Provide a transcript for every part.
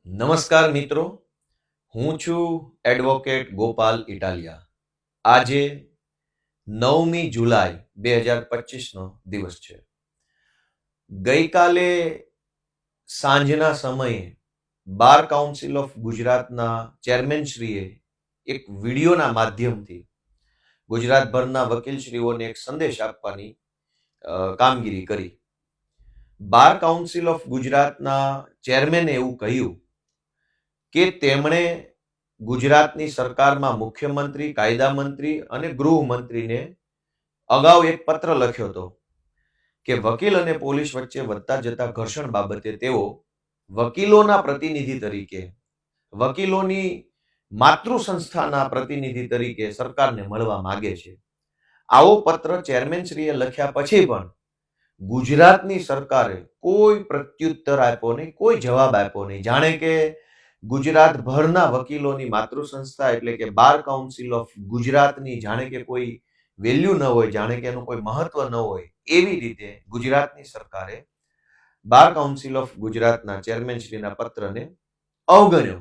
નમસ્કાર મિત્રો, હું છું એડવોકેટ ગોપાલ ઇટાલિયા. આજે 9મી જુલાઈ 2025નો દિવસ છે. ગઈકાલે સાંજના સમયે બાર કાઉન્સિલ ઓફ ગુજરાતના ચેરમેનશ્રીએ એક વિડીયોના માધ્યમથી ગુજરાતભરના વકીલશ્રીઓને એક સંદેશ આપવાની કામગીરી કરી. બાર કાઉન્સિલ ઓફ ગુજરાતના ચેરમેને એવું કહ્યું કે તેમણે ગુજરાતની સરકારમાં મુખ્યમંત્રી, કાયદા મંત્રી અને ગૃહમંત્રીને અગાઉ એક પત્ર લખ્યો હતો કે વકીલ અને પોલીસ વચ્ચે વધતા જતા ઘર્ષણ બાબતે તેઓ વકીલોના પ્રતિનિધિ તરીકે, વકીલોની માતૃ સંસ્થાના પ્રતિનિધિ તરીકે સરકારને મળવા માંગે છે. આવો પત્ર ચેરમેનશ્રીએ લખ્યા પછી પણ ગુજરાતની સરકારે કોઈ પ્રત્યુત્તર આપ્યો નહીં, કોઈ જવાબ આપ્યો નહીં. જાણે કે ગુજરાતભરના વકીલોની માતૃ સંસ્થા એટલે કે બાર કાઉન્સિલ ઓફ ગુજરાતની જાણે કે કોઈ વેલ્યુ ન હોય, જાણે કે એનું કોઈ મહત્વ ન હોય, એવી રીતે ગુજરાતની સરકારે બાર કાઉન્સિલ ઓફ ગુજરાતના ચેરમેનશ્રીના પત્રને અવગણ્યો.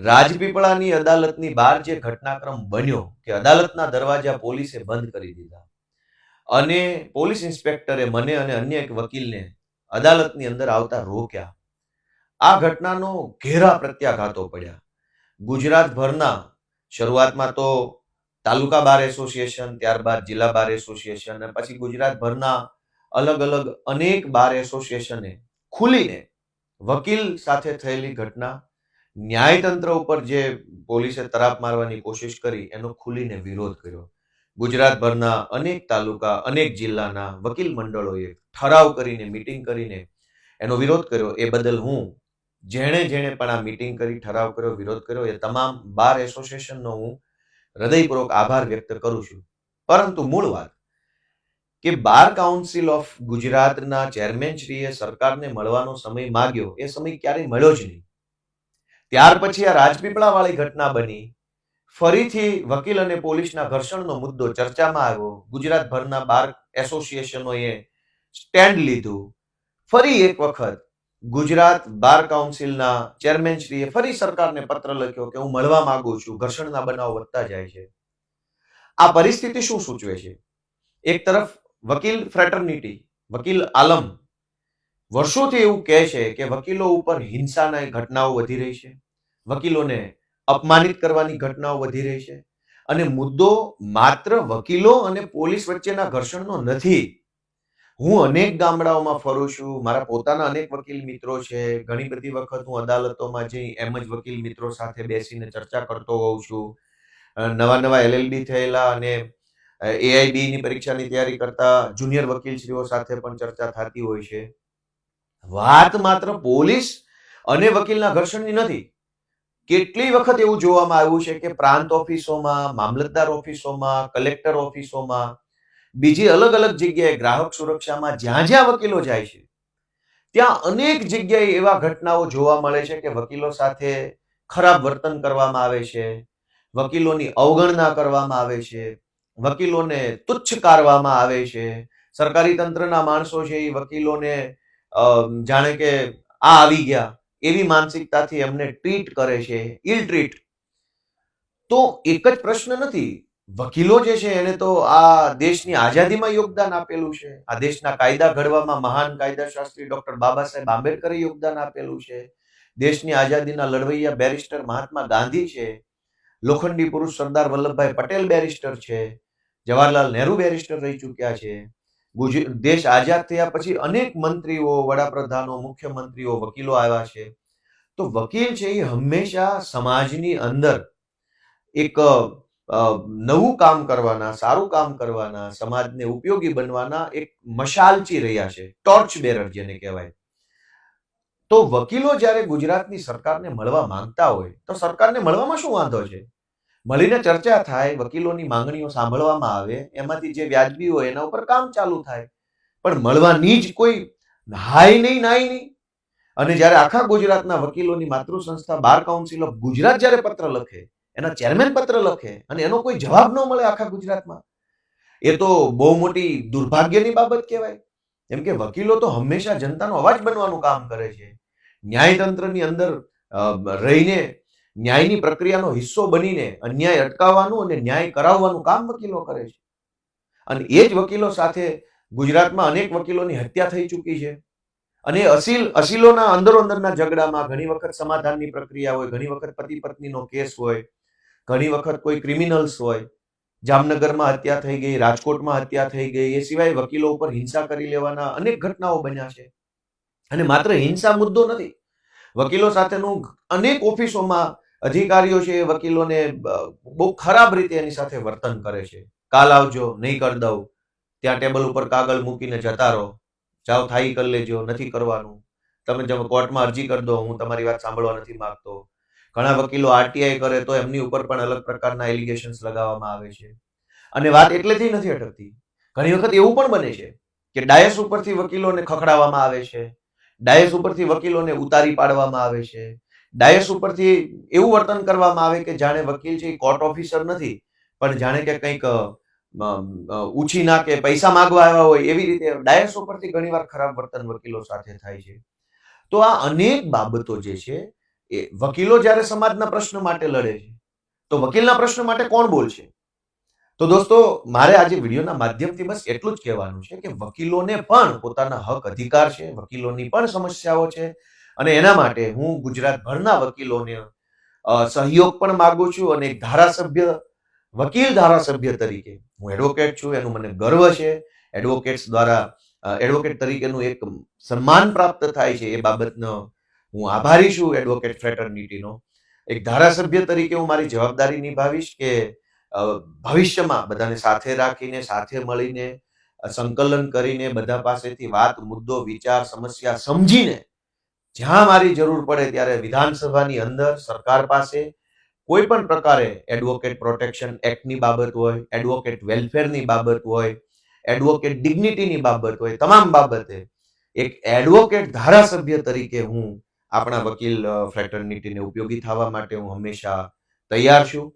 રાજપીપળાની અદાલતની બહાર જે ઘટનાક્રમ બન્યો કે અદાલતના દરવાજા પોલીસે બંધ કરી દીધા અને પોલીસ ઇન્સ્પેક્ટરે મને અને અન્ય એક વકીલને અદાલતની અંદર આવતા રોક્યા. આ ઘટનાનો ઘેરા પ્રત્યાઘાતો પડ્યા. ગુજરાતભરના શરૂઆતમાં તો તાલુકા બાર એસોસિએશન, ત્યારબાદ જિલ્લા બાર એસોસિએશન અને પછી ગુજરાતભરના અલગ અલગ અનેક બાર એસોસિએશને ખુલીને વકીલ સાથે થયેલી ઘટના, ન્યાયતંત્ર ઉપર જે પોલીસે તરાપ મારવાની કોશિશ કરી એનો ખુલીને વિરોધ કર્યો. ગુજરાતભરના અનેક તાલુકા, અનેક જિલ્લાના વકીલ મંડળોએ ઠરાવ કરીને, મીટિંગ કરીને એનો વિરોધ કર્યો. એ બદલ હું જેણે પણ આ મીટિંગ કરી, ઠરાવ કર્યો, વિરોધ કર્યો, એ તમામ બાર એસોસિએશનનો હું હૃદયપૂર્વક આભાર વ્યક્ત કરું છું. પરંતુ મૂળ વાત કે બાર કાઉન્સિલ ઓફ ગુજરાતના ચેરમેનશ્રીએ સરકારને મળવાનો સમય માંગ્યો, એ સમય ક્યારેય મળ્યો જ નહીં. ત્યાર પછી આ રાજપીપળા વાળી ઘટના બની, ફરીથી વકીલ અને પોલીસના ઘર્ષણનો મુદ્દો ચર્ચામાં આવ્યો. ગુજરાતભરના બાર એસોસિએશનોએ સ્ટેન્ડ લીધું. ફરી એક વખત ગુજરાત બાર કાઉન્સિલના ચેરમેનશ્રીએ ફરી સરકારને પત્ર લખ્યો કે હું મળવા માંગુ છું, ઘર્ષણના બનાવ વધતા જાય છે. આ પરિસ્થિતિ શું સૂચવે છે? એક તરફ વકીલ ફ્રેટર્નિટી, વકીલ આલમ વર્ષોથી એવું કહે છે કે વકીલો ઉપર હિંસાના ઘટનાઓ વધી રહી છે, વકીલોને અપમાનિત કરવાની ઘટનાઓ વધી રહી છે. અને મુદ્દો માત્ર વકીલો અને પોલીસ વચ્ચેના ઘર્ષણનો નથી. હું અનેક ગામડાઓમાં ફરું છું, મારા પોતાના અનેક વકીલ મિત્રો છે. ઘણી બધી વખત હું અદાલતોમાં જઈ એમ જ વકીલ મિત્રો સાથે બેસીને ચર્ચા કરતો હોઉં છું. નવા એલએલબી થયેલા અને એઆઈબી ની પરીક્ષાની તૈયારી કરતા જુનિયર વકીલશ્રીઓ સાથે પણ ચર્ચા થતી હોય છે. વાત માત્ર પોલીસ અને વકીલના ઘર્ષણની નથી. કેટલી વખત એવું જોવામાં આવ્યું છે કે પ્રાંત ઓફિસોમાં, મામલતદાર ઓફિસોમાં, કલેક્ટર ઓફિસોમાં, બીજી અલગ અલગ જગ્યાએ, ગ્રાહક સુરક્ષામાં, જ્યાં જ્યાં વકીલો જાય છે ત્યાં અનેક જગ્યાએ એવા ઘટનાઓ જોવા મળે છે કે વકીલો સાથે ખરાબ વર્તન કરવામાં આવે છે, વકીલોની અવગણના કરવામાં આવે છે, વકીલોને તુચ્છકારવામાં આવે છે. સરકારી તંત્રના માણસો છે એ વકીલોને જાણે કે આ આવી ગયા એવી માનસિકતાથી એમને ટ્રીટ કરે છે, ઇલ ટ્રીટ. તો એક જ પ્રશ્ન નથી. વકીલો જે છે એને તો આ દેશની આઝાદીમાં યોગદાન આપેલું છે. આ દેશના કાયદા ઘડવામાં મહાન કાયદાશાસ્ત્રી ડોક્ટર બાબા સાહેબ આંબેડકરે યોગદાન આપેલું છે. દેશની આઝાદીના લડવૈયા બેરિસ્ટર મહાત્મા ગાંધી છે. લોખંડી પુરુષ સરદાર વલ્લભભાઈ પટેલ બેરિસ્ટર છે. જવાહરલાલ નહેરુ બેરિસ્ટર રહી ચૂક્યા છે. દેશ આઝાદ થયા પછી અનેક મંત્રીઓ, વડાપ્રધાનો, મુખ્યમંત્રીઓ, વકીલો આવ્યા છે. તો વકીલ છે એ હંમેશા સમાજની અંદર એક નવું કામ કરવાના, સારું કામ કરવાના, સમાજને ઉપયોગી બનવાના એક મશાલચી રહ્યા છે, ટોર્ચ બેરર જેને કહેવાય. તો વકીલો જ્યારે ગુજરાતની સરકારને મળવા માંગતા હોય તો સરકારને મળવામાં શું વાંધો છે? મળીને ચર્ચા થાય, વકીલોની માંગણીઓ સાંભળવામાં આવે, એમાંથી જે વ્યાજબી હોય એના ઉપર કામ ચાલુ થાય. પણ મળવાની જ કોઈ હાય નહીં, નાય નહીં. અને જ્યારે આખા ગુજરાતના વકીલોની માતૃ સંસ્થા બાર કાઉન્સિલ ઓફ ગુજરાત જ્યારે પત્ર લખે, એના ચેરમેન પત્ર લખે અને એનો કોઈ જવાબ ન મળે આખા ગુજરાતમાં, એ તો બહુ મોટી દુર્ભાગ્યની બાબત કહેવાય. કેમ કે વકીલો તો હંમેશા જનતાનો અવાજ બનવાનું કામ કરે છે. ન્યાયતંત્રની અંદર રહીને ન્યાયની પ્રક્રિયાનો હિસ્સો બનીને અન્યાય અટકાવવાનું અને ન્યાય કરાવવાનું કામ વકીલો કરે છે. અને એ જ વકીલો સાથે ગુજરાતમાં અનેક વકીલોની હત્યા થઈ ચૂકી છે. અને અસીલોના અંદરો અંદરના ઝઘડામાં ઘણી વખત સમાધાનની પ્રક્રિયા હોય, ઘણી વખત પતિ પત્નીનો કેસ હોય, ઘણી વખત કોઈ ક્રિમિનલ્સ હોય. જામનગરમાં હત્યા થઈ ગઈ, રાજકોટમાં હત્યા થઈ ગઈ, એ સિવાય વકીલો ઉપર હિંસા કરી લેવાના અનેક ઘટનાઓ બન્યા છે. અને માત્ર હિંસા મુદ્દો નથી, વકીલો સાથેનું અનેક ઓફિસોમાં અધિકારીઓ છે એ વકીલોને બહુ ખરાબ રીતે એની સાથે વર્તન કરે છે. કાલ આવજો, નહીં કરી દઉં, ત્યાં ટેબલ ઉપર કાગળ મૂકીને જતા રહો, જાઓ થાય કરી લેજો, નથી કરવાનું, તમે કોર્ટમાં અરજી કરી દો, હું તમારી વાત સાંભળવા નથી માંગતો. ઘણા વકીલો આરટીઆઈ કરે તો એમની ઉપર પણ અલગ પ્રકારના એલિગેશન્સ લગાવવામાં આવે છે. અને વાત એટલેથી નથી અટકતી, ઘણી વખત એવું પણ બને છે કે ડાયસ ઉપરથી વકીલોને ખખડાવવામાં આવે છે, ડાયસ ઉપરથી વકીલોને ઉતારી પાડવામાં આવે છે, ડાયસ ઉપરથી એવું વર્તન કરવામાં આવે કે જાણે વકીલ છે એ કોર્ટ ઓફિસર નથી, પણ જાણે કે કંઈક ઉછીના કે પૈસા માંગવા આવ્યા હોય એવી રીતે ડાયસ ઉપરથી ઘણીવાર ખરાબ વર્તન વકીલો સાથે થાય છે. તો આ અનેક બાબતો જે છે એ વકીલો જ્યારે સમાજના પ્રશ્ન માટે લડે છે તો વકીલના પ્રશ્ન માટે કોણ બોલશે? તો દોસ્તો, મારે આજે વિડીયોના માધ્યમથી બસ એટલું જ કહેવાનું છે કે વકીલોને પણ પોતાના હક અધિકાર છે, વકીલોની પણ સમસ્યાઓ છે, અને એના માટે હું ગુજરાતભરના વકીલોને સહયોગ પણ માંગુ છું. અને એક વકીલ ધારાસભ્ય તરીકે હું એડવોકેટ છું, એનું મને ગર્વ છે. એડવોકેટ્સ દ્વારા એડવોકેટ તરીકેનું એક સન્માન પ્રાપ્ત થાય છે, એ બાબતનો હું આભારી છું એડવોકેટ ફ્રેટર્નિટીનો. એક ધારાસભ્ય તરીકે હું મારી જવાબદારી નિભાવીશ કે ભવિષ્યમાં બધાને સાથે રાખીને, સાથે મળીને, સંકલન કરીને, બધા પાસેથી વાત, મુદ્દો, વિચાર, સમસ્યા સમજીને જ્યાં મારી જરૂર પડે ત્યારે વિધાનસભાની અંદર સરકાર પાસે કોઈ પણ પ્રકારે એડવોકેટ પ્રોટેક્શન એક્ટની બાબત હોય, એડવોકેટ વેલફેરની બાબત હોય, એડવોકેટ ડિગ્નિટીની બાબત હોય, તમામ બાબતે એક એડવોકેટ ધારાસભ્ય તરીકે હું આપણા વકીલ ફ્રેટર્નિટીને ઉપયોગી થવા માટે હું હંમેશા તૈયાર છું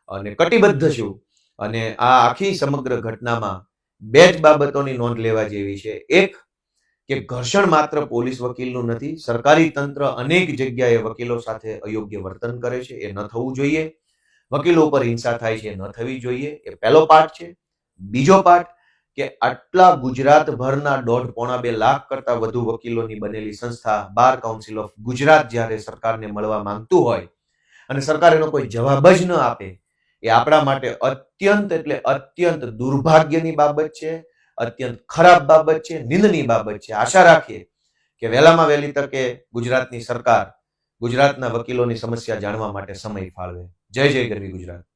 અને કટિબદ્ધ છું. અને આ આખી સમગ્ર ઘટનામાં બે જ બાબતોની નોંધ લેવા જેવી છે. એક, કે ઘર્ષણ માત્ર પોલીસ વકીલનું નથી, સરકારી તંત્ર અનેક જગ્યાએ વકીલો સાથે અયોગ્ય વર્તન કરે છે, એ ન થવું જોઈએ. વકીલો ઉપર હિંસા થાય છે, ન થવી જોઈએ. એ પહેલો પાર્ટ છે. બીજો પાર્ટ, કે આટલા ગુજરાતભરના 1.5-2 લાખ કરતા વધુ વકીલોની બનેલી સંસ્થા બાર કાઉન્સિલ ઓફ ગુજરાત જ્યારે સરકારને મળવા માંગતું હોય અને સરકાર એનો કોઈ જવાબ જ ન આપે, એ આપણા માટે અત્યંત એટલે અત્યંત દુર્ભાગ્યની બાબત છે, અત્યંત ખરાબ બાબત છે, નિંદનીય બાબત છે. આશા રાખીએ કે વહેલામાં વહેલી તકે ગુજરાતની સરકાર ગુજરાતના વકીલોની સમસ્યા જાણવા માટે સમય ફાળવે. જય જય ગરવી ગુજરાત.